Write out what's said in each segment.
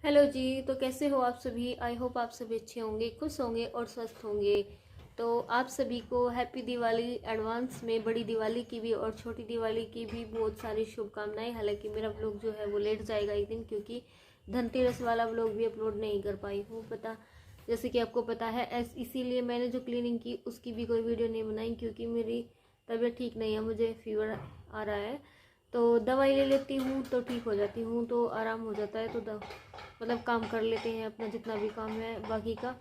Hello जी। तो कैसे हो आप सभी? आई होप आप सभी अच्छे होंगे, खुश होंगे और स्वस्थ होंगे। तो आप सभी को हैप्पी दिवाली एडवांस में, बड़ी दिवाली की भी और छोटी दिवाली की भी बहुत सारी शुभकामनाएं। हालांकि मेरा व्लॉग जो है वो लेट जाएगा एक दिन, क्योंकि धनतेरस वाला व्लॉग भी अपलोड नहीं कर पाई हूँ। पता जैसे कि आपको पता है, इसीलिए मैंने जो क्लीनिंग की उसकी भी कोई वीडियो नहीं बनाई, क्योंकि मेरी तबीयत ठीक नहीं है, मुझे फीवर आ रहा है। तो दवाई ले लेती हूँ तो ठीक हो जाती हूँ, तो आराम हो जाता है। तो मतलब काम कर लेते हैं अपना जितना भी काम है बाकी का,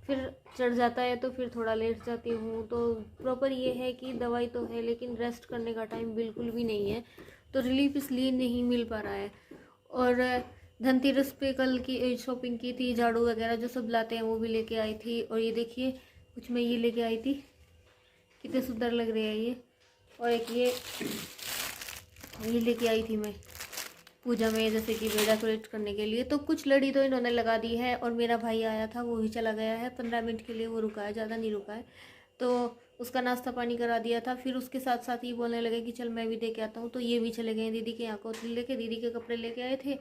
फिर चढ़ जाता है तो फिर थोड़ा लेट जाती हूँ। तो प्रॉपर ये है कि दवाई तो है लेकिन रेस्ट करने का टाइम बिल्कुल भी नहीं है, तो रिलीफ इसलिए नहीं मिल पा रहा है। और धनतेरस पे कल की शॉपिंग की थी, झाड़ू वगैरह जो सब लाते हैं वो भी लेके आई थी। और ये देखिए कुछ मैं ये लेके आई थी, कितने सुंदर लग रहे हैं ये। और एक ये लेके आई थी मैं पूजा में, जैसे कि डेकोरेट करने के लिए। तो कुछ लड़ी तो इन्होंने लगा दी है, और मेरा भाई आया था वो ही चला गया है, 15 मिनट के लिए वो रुका है, ज़्यादा नहीं रुका है। तो उसका नाश्ता पानी करा दिया था। फिर उसके साथ साथ ही बोलने लगे कि चल मैं भी दे के आता हूँ। तो ये भी चले गए दीदी के यहाँ कोतली लेके, दीदी के कपड़े लेके आए थे,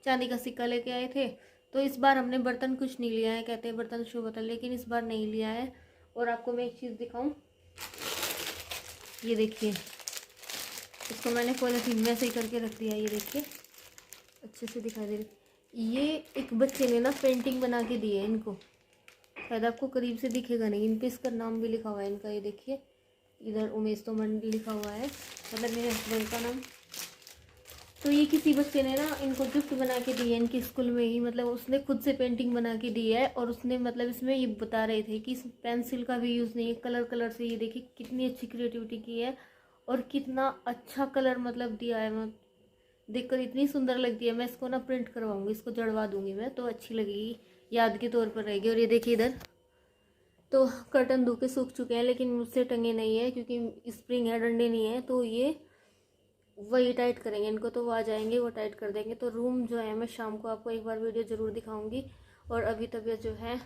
चांदी का सिक्का लेके आए थे। तो इस बार हमने बर्तन कुछ नहीं लिया है, कहते हैं बर्तन शुभ होता है, लेकिन इस बार नहीं लिया है। और आपको मैं एक चीज़ दिखाऊँ, ये देखिए, इसको मैंने पॉलीथीन में ऐसे ही करके रख दिया। ये देखिए अच्छे से दिखाई दे रही। ये एक बच्चे ने ना पेंटिंग बना के दी है इनको, शायद आपको करीब से दिखेगा नहीं, इन पे इसका नाम भी लिखा हुआ है इनका। ये देखिए इधर उमेश तोमर लिखा हुआ है, मतलब मेरे हस्बैंड का नाम। तो ये किसी बच्चे ने ना इनको गिफ्ट बना के दी है इनके स्कूल में ही, मतलब उसने खुद से पेंटिंग बना के दी है। और उसने मतलब इसमें ये बता रहे थे कि इस पेंसिल का भी यूज़ नहीं है, कलर कलर से। ये देखिए कितनी अच्छी क्रिएटिविटी की है और कितना अच्छा कलर मतलब दिया है। देखकर इतनी सुंदर लगती है। मैं इसको ना प्रिंट करवाऊंगी, इसको जड़वा दूंगी मैं, तो अच्छी लगेगी, याद के तौर पर रहेगी। और ये देखिए इधर तो कर्टन धो के सूख चुके हैं, लेकिन मुझसे टंगे नहीं है क्योंकि स्प्रिंग है, डंडे नहीं है। तो ये वही टाइट करेंगे इनको, तो वो आ जाएंगे, वो टाइट कर देंगे। तो रूम जो है मैं शाम को आपको एक बार वीडियो ज़रूर दिखाऊंगी। और अभी तबीयत जो है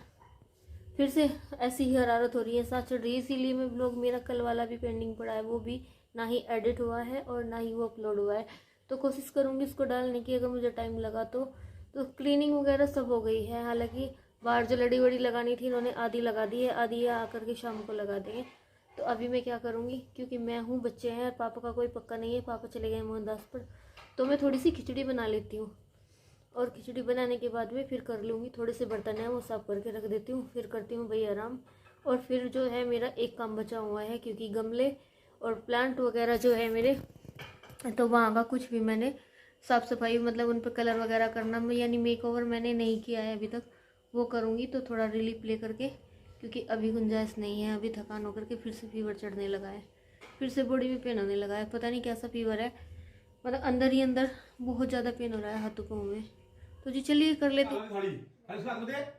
फिर से ऐसी ही हरारत हो रही है, सांस चढ़ रही है, इसीलिए मैं ब्लॉग, मेरा कल वाला भी पेंडिंग पड़ा है, वो भी ना ही एडिट हुआ है और ना ही वो अपलोड हुआ है। तो कोशिश करूँगी इसको डालने की, अगर मुझे टाइम लगा तो क्लीनिंग वगैरह सब हो गई है। हालांकि बाहर जो लड़ी वड़ी लगानी थी इन्होंने आधी लगा दी है, आधी ये आकर के शाम को लगा देंगे। तो अभी मैं क्या करूँगी, क्योंकि मैं हूँ, बच्चे हैं, और पापा का कोई पक्का नहीं है, पापा चले गए मोहनदास पर। तो मैं थोड़ी सी खिचड़ी बना लेती हूँ, और खिचड़ी बनाने के बाद में फिर कर लूँगी, थोड़े से बर्तन हैं वो साफ करके रख देती हूँ, फिर करती हूँ भाई आराम। और फिर जो है मेरा एक काम बचा हुआ है, क्योंकि गमले और प्लांट वगैरह जो है मेरे, तो वहाँ का कुछ भी मैंने साफ़ सफाई, मतलब उन पर कलर वगैरह करना, यानी मेक ओवर मैंने नहीं किया है अभी तक, वो करूँगी। तो थोड़ा रिलीफ ले करके, क्योंकि अभी गुंजाइश नहीं है, अभी थकान होकर के फिर से फीवर चढ़ने लगा है, फिर से बॉडी में पेन होने लगा है, पता नहीं कैसा फीवर है, मतलब अंदर ही अंदर बहुत ज़्यादा पेन हो रहा है हाथों पाँव में। तो जी चलिए कर लेते।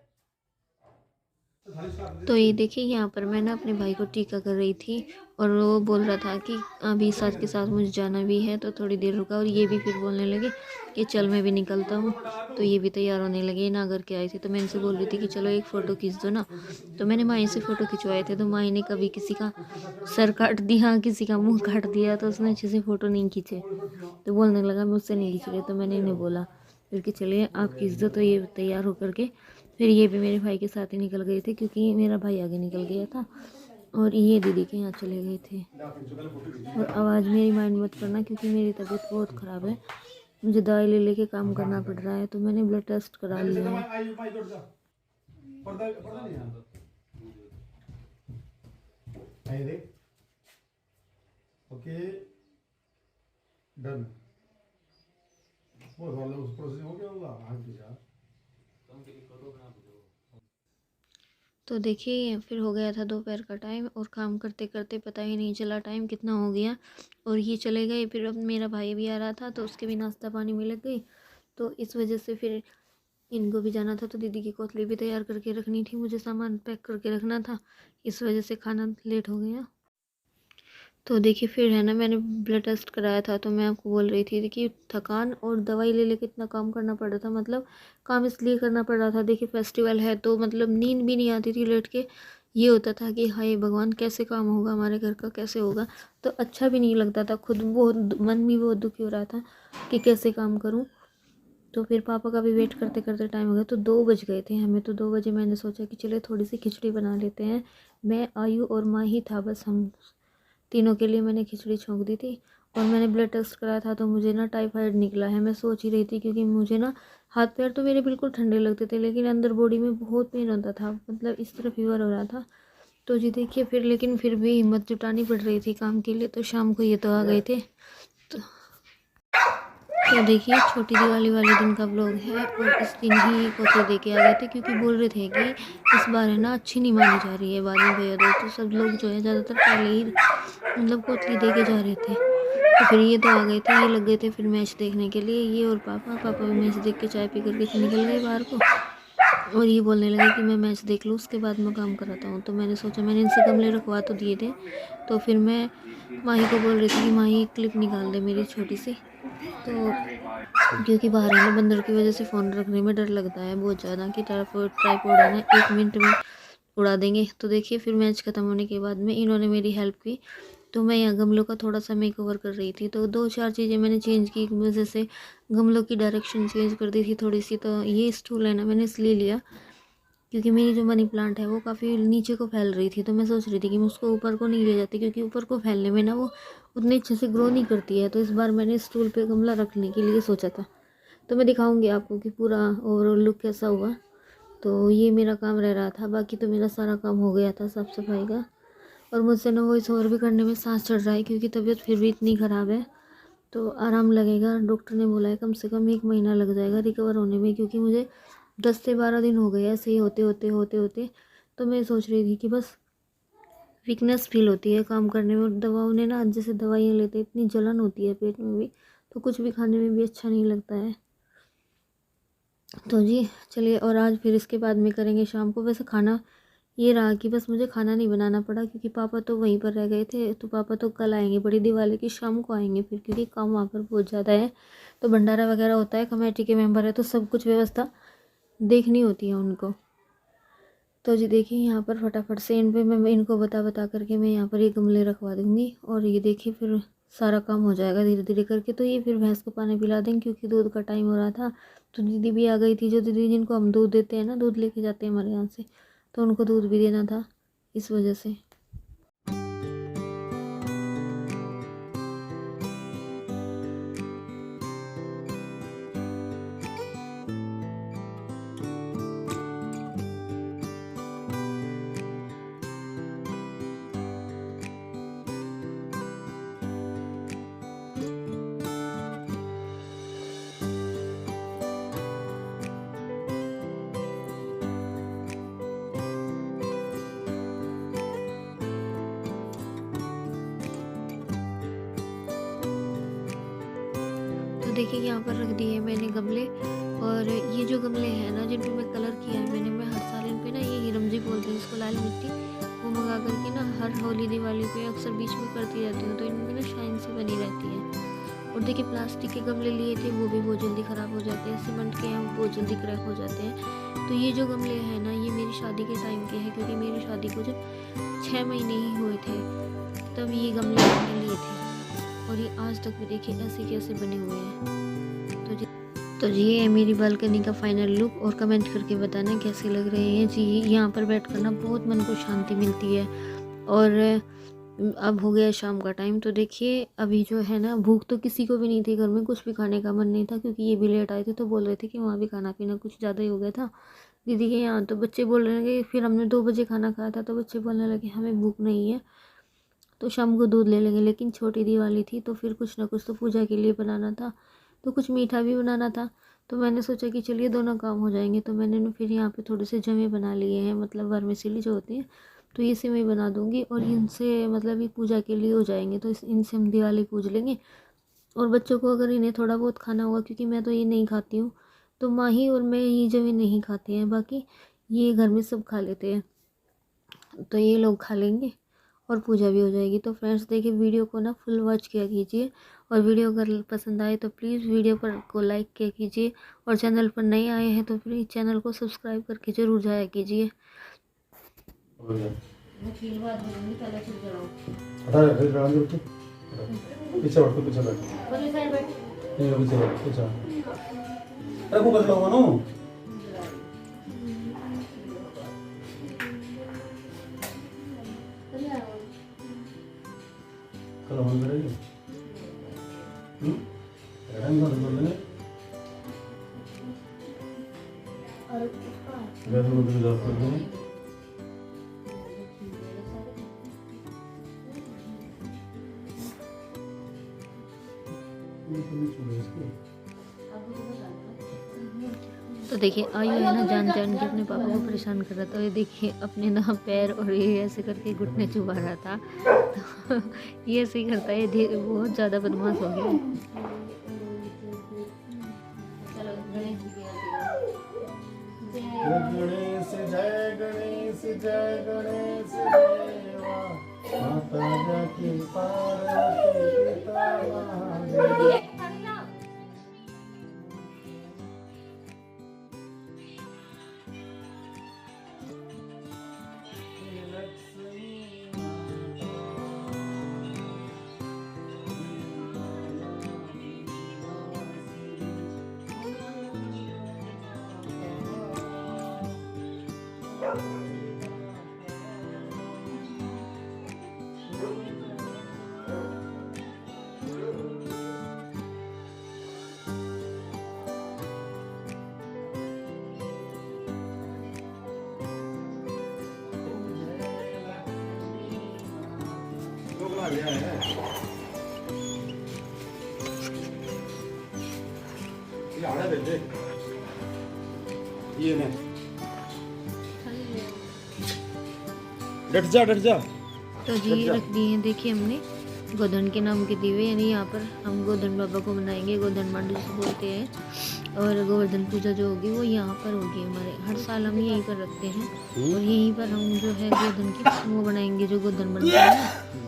तो ये देखिए यहाँ पर मैं ना अपने भाई को टीका कर रही थी, और वो बोल रहा था कि अभी साथ के साथ मुझे जाना भी है, तो थोड़ी देर रुका। और ये भी फिर बोलने लगे कि चल मैं भी निकलता हूँ। तो ये भी तैयार होने लगे, ना करके आए थे। तो मैं इनसे बोल रही थी कि चलो एक फ़ोटो खींच दो ना। तो मैंने माही से फ़ोटो खिंचवाए थे, तो माही ने कभी किसी का सर काट दिया, किसी का मुँह काट दिया, तो उसने अच्छे से फ़ोटो नहीं खींचे। तो बोलने लगा मुझसे नहीं खींच रहे। तो मैंने इन्हें बोला फिर कि चलिए आप खींच दो। तो ये तैयार होकर के फिर ये भी मेरे भाई के साथ ही निकल गए थे, क्योंकि मेरा भाई आगे निकल गया था, और ये दीदी के यहाँ चले गए थे। और आवाज़ मेरी माइंड मत करना, क्योंकि मेरी तबीयत बहुत ख़राब है, मुझे दवाई ले लेके काम करना पड़ रहा है। तो मैंने ब्लड टेस्ट करा लिया है। ओके डन, वो वाला उस प्रोसेस हो गया होगा। हाँ जी यार। तो देखिए फिर हो गया था दोपहर का टाइम, और काम करते करते पता ही नहीं चला टाइम कितना हो गया, और ये चले गए। फिर अब मेरा भाई भी आ रहा था, तो उसके भी नाश्ता पानी में लग गई। तो इस वजह से फिर इनको भी जाना था, तो दीदी की कोतली भी तैयार करके रखनी थी, मुझे सामान पैक करके रखना था, इस वजह से खाना लेट हो गया। तो देखिए फिर है ना, मैंने ब्लड टेस्ट कराया था, तो मैं आपको बोल रही थी कि थकान और दवाई ले लेके इतना काम करना पड़ रहा था, मतलब काम इसलिए करना पड़ रहा था, देखिए फेस्टिवल है, तो मतलब नींद भी नहीं आती थी लेट के। ये होता था कि हाय भगवान कैसे काम होगा हमारे घर का, कैसे होगा। तो अच्छा भी नहीं लगता था, खुद बहुत मन भी बहुत दुखी हो रहा था कि कैसे काम करूँ। तो फिर पापा का भी वेट करते करते टाइम हो गया, तो 2 बज गए थे हमें। तो 2 बजे मैंने सोचा कि चलिए थोड़ी सी खिचड़ी बना लेते हैं। मैं, आयु और माँ ही था बस, हम तीनों के लिए मैंने खिचड़ी छोंक दी थी। और मैंने ब्लड टेस्ट कराया था तो मुझे ना टाइफाइड निकला है। मैं सोच ही रही थी, क्योंकि मुझे ना हाथ पैर तो मेरे बिल्कुल ठंडे लगते थे, लेकिन अंदर बॉडी में बहुत पेन होता था, मतलब इस तरह फीवर हो रहा था। तो जी देखिए फिर, लेकिन फिर भी हिम्मत जुटानी पड़ रही थी काम के लिए। तो शाम को ये तो आ गए थे। तो देखिए छोटी दिवाली वाले दिन का व्लॉग है, और इस दिन ही कोते दे के आ गए थे, क्योंकि बोल रहे थे कि इस बार है ना अच्छी नहीं मानी जा रही है बाद में भैया दूज। तो सब लोग जो है ज़्यादातर पहले ही मतलब कोतली दे के जा रहे थे। तो फिर ये तो आ गए थे, ये लग गए थे फिर मैच देखने के लिए, ये और पापा भी मैच देख के चाय पी करके निकल गए बाहर को। और ये बोलने लगे कि मैं मैच देख लूँ उसके बाद मैं काम कराता हूँ। तो मैंने सोचा, मैंने इनसे गमले रखवा तो दिए थे, तो फिर मैं माही को बोल रही थी कि माही एक क्लिप निकाल दे मेरी छोटी सी। तो क्योंकि बाहर है ना, बंदर की वजह से फ़ोन रखने में डर लगता है बहुत ज़्यादा, कि ट्राईपॉड है ना 1 मिनट में उड़ा देंगे। तो देखिए फिर मैच ख़त्म होने के बाद में इन्होंने मेरी हेल्प की। तो मैं यहाँ गमलों का थोड़ा सा मेकओवर कर रही थी, तो 2-4 चीज़ें मैंने चेंज की, वजह से गमलों की डायरेक्शन चेंज कर दी थी थोड़ी सी। तो ये स्टूल है ना मैंने इसलिए लिया, क्योंकि मेरी जो मनी प्लांट है वो काफ़ी नीचे को फैल रही थी। तो मैं सोच रही थी कि मैं उसको ऊपर को नहीं ले जाती, क्योंकि ऊपर को फैलने में ना वो उतने अच्छे से ग्रो नहीं करती है। तो इस बार मैंने स्टूल पे गमला रखने के लिए सोचा था। तो मैं दिखाऊंगी आपको कि पूरा ओवरऑल लुक कैसा हुआ। तो ये मेरा काम रह रहा था, बाकी तो मेरा सारा काम हो गया था साफ़ सफाई का। और मुझसे ना वॉइस ओवर भी करने में सांस चढ़ रहा है, क्योंकि तबीयत फिर भी इतनी ख़राब है। तो आराम लगेगा, डॉक्टर ने बोला है कम से कम 1 महीना लग जाएगा रिकवर होने में, क्योंकि मुझे 10 से 12 दिन हो गए ऐसे ही होते। तो मैं सोच रही थी कि बस वीकनेस फील होती है काम करने में, और दवाओं ने ना, जैसे दवाइयाँ लेते इतनी जलन होती है पेट में भी, तो कुछ भी खाने में भी अच्छा नहीं लगता है। तो जी चलिए, और आज फिर इसके बाद में करेंगे शाम को। वैसे खाना ये रहा कि बस मुझे खाना नहीं बनाना पड़ा, क्योंकि पापा तो वहीं पर रह गए थे। तो पापा तो कल आएंगे, बड़ी दिवाली की शाम को आएंगे फिर, क्योंकि काम वहाँ पर बहुत ज़्यादा है। तो भंडारा वगैरह होता है, कमेटी के मेंबर है, तो सब कुछ व्यवस्था देखनी होती है उनको। तो जी देखिए यहाँ पर फटाफट से इन पे मैं इनको बता करके मैं यहाँ पर ये गमले रखवा दूँगी। और ये देखिए फिर सारा काम हो जाएगा धीरे धीरे करके। तो ये फिर भैंस को पानी पिला देंगे, क्योंकि दूध का टाइम हो रहा था। तो दीदी भी आ गई थी, जो दीदी जिनको हम दूध देते हैं ना, दूध लेके जाते हैं हमारे यहाँ से, तो उनको दूध भी देना था इस वजह से। देखिए यहाँ पर रख दिए मैंने गमले। और ये जो गमले हैं ना, जिन पे मैं कलर किया है मैंने, मैं हर साल इन पे ना, ये हिरमजी बोलते हैं इसको, लाल मिट्टी, वो मंगा करके ना हर होली दिवाली पे अक्सर बीच में करती रहती हूँ। तो इनमें ना शाइन सी बनी रहती है। और देखिए प्लास्टिक के गमले लिए थे, वो भी बहुत जल्दी ख़राब हो जाते हैं। सीमेंट के हैं, वो बहुत जल्दी क्रैक हो जाते हैं। तो ये जो गमले हैं ना, ये मेरी शादी के टाइम के हैं, क्योंकि मेरी शादी को जब 6 महीने ही हुए थे तब ये गमले मैंने लिए थे। और ये आज तक भी देखिए ऐसे कैसे बने हुए हैं। तो जी ये है मेरी बालकनी का फाइनल लुक। और कमेंट करके बताना कैसे लग रहे हैं जी। यहाँ पर बैठ कर ना बहुत मन को शांति मिलती है। और अब हो गया शाम का टाइम। तो देखिए अभी जो है ना, भूख तो किसी को भी नहीं थी घर में, कुछ भी खाने का मन नहीं था, क्योंकि ये भी लेट आए थे। तो बोल रहे थे कि वहाँ भी खाना पीना कुछ ज़्यादा ही हो गया था दीदी के यहाँ। तो बच्चे बोल रहे लगे, फिर हमने 2 बजे खाना खाया था, तो बच्चे बोलने लगे हमें भूख नहीं है, तो शाम को दूध ले लेंगे। लेकिन छोटी दिवाली थी, तो फिर कुछ ना कुछ तो पूजा के लिए बनाना था, तो कुछ मीठा भी बनाना था। तो मैंने सोचा कि चलिए दोनों काम हो जाएंगे। तो मैंने फिर यहाँ पे थोड़े से जमे बना लिए हैं, मतलब वर्मिसेली जो होते हैं, तो ये से मैं बना दूँगी। और इनसे मतलब ये पूजा के लिए हो जाएंगे, तो इनसे हम दिवाली पूज लेंगे। और बच्चों को अगर इन्हें थोड़ा बहुत खाना होगा, क्योंकि मैं तो ये नहीं खाती हूँ, तो माही और मैं ये जमे नहीं खाते हैं, बाकी ये घर में सब खा लेते हैं, तो ये लोग खा लेंगे और पूजा भी हो जाएगी। तो फ्रेंड्स देखिए वीडियो को ना फुल वॉच किया कीजिए। और वीडियो अगर पसंद आए तो प्लीज़ वीडियो पर को लाइक किया कीजिए। और चैनल पर नए आए हैं तो प्लीज़ चैनल को सब्सक्राइब करके ज़रूर जाया कीजिए। रखो कर लो नो कल हम करेंगे रंग कर दो और उसका गैस में तो जॉब कर देंगे तो देखिए आयु है ना जान जान के अपने पापा को परेशान कर रहा था। ये देखिए अपने ना पैर और ये ऐसे करके घुटने चुबा रहा था। तो ये ऐसे ही करता है, बहुत ज़्यादा बदमाश हो गया। गणेश जय गणेश जय गणेश देवा माता जाकी पार्वती पिता महादेव ये नहीं डट जा तो जी रख दिए हैं, देखिए हमने गोधन के नाम के दीवे, यानी यहाँ पर हम गोधन बाबा को बनाएंगे, गोधन मांडू जिसे बोलते हैं। और गोवर्धन पूजा जो होगी वो यहाँ पर होगी हमारे, हर साल हम यहीं पर रखते हैं। और यहीं पर हम जो है गोधन की वो बनाएंगे, जो गोधन बनता है।